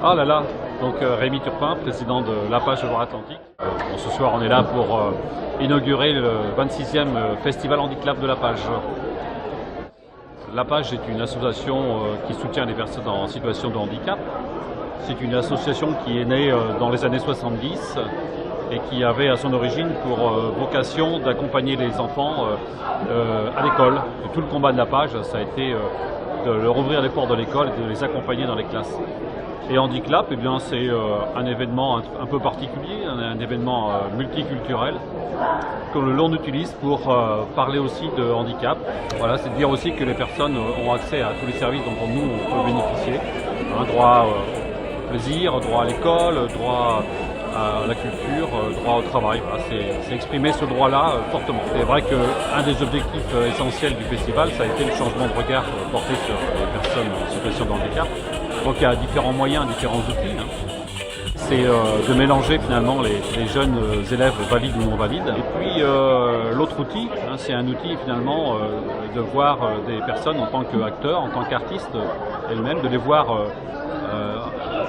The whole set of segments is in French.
Ah là là, donc Rémi Turpin, président de l'APAGE Loire-Atlantique. Ce soir on est là pour inaugurer le 26e Festival Handiclap de l'APAGE. L'APAGE est une association qui soutient les personnes en situation de handicap. C'est une association qui est née dans les années 70 et qui avait à son origine pour vocation d'accompagner les enfants à l'école. Et tout le combat de l'APAGE, ça a été de leur ouvrir les portes de l'école et de les accompagner dans les classes. Et Handiclap, eh bien, c'est un événement un peu particulier, un événement multiculturel que l'on utilise pour parler aussi de handicap. Voilà, c'est de dire aussi que les personnes ont accès à tous les services dont nous on peut bénéficier. Un droit au plaisir, droit à l'école, droit à la culture, droit au travail. Voilà, c'est exprimer ce droit-là fortement. C'est vrai qu'un des objectifs essentiels du festival, ça a été le changement de regard porté sur les personnes en situation de handicap. Donc il y a différents moyens, différents outils. C'est de mélanger finalement les jeunes élèves valides ou non valides. Et puis l'autre outil, c'est un outil finalement de voir des personnes en tant qu'acteurs, en tant qu'artistes elles-mêmes, de les voir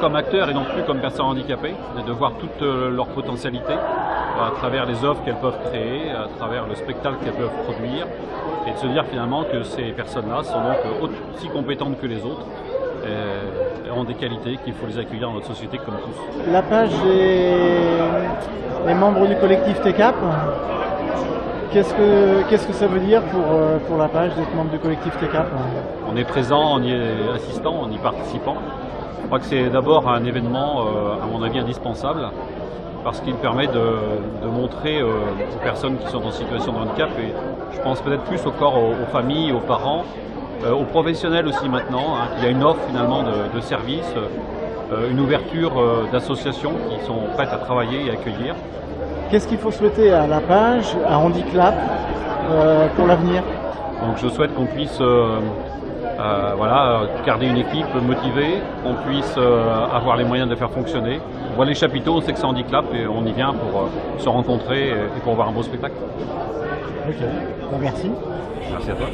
comme acteurs et non plus comme personnes handicapées, et de voir toute leur potentialité à travers les offres qu'elles peuvent créer, à travers le spectacle qu'elles peuvent produire, et de se dire finalement que ces personnes-là sont donc aussi compétentes que les autres, et ont des qualités qu'il faut les accueillir dans notre société comme tous. L'APAGE est membre du collectif TECAP. Qu'est-ce que ça veut dire pour l'APAGE d'être membre du collectif TECAP? On est présent, on y est assistant, on y participant. Je crois que c'est d'abord un événement, à mon avis, indispensable, parce qu'il permet de montrer aux personnes qui sont en situation de handicap, et je pense peut-être plus aux familles, aux parents, aux professionnels aussi maintenant, qu'il y a une offre finalement de services, une ouverture d'associations qui sont prêtes à travailler et accueillir. Qu'est-ce qu'il faut souhaiter à l'APAGE, à Handiclap, pour l'avenir? Donc je souhaite qu'on puisse garder une équipe motivée, qu'on puisse avoir les moyens de la faire fonctionner. On voit les chapiteaux, on sait que c'est Handiclap et on y vient pour se rencontrer et pour voir un beau spectacle. Ok, bon, merci. Merci à toi.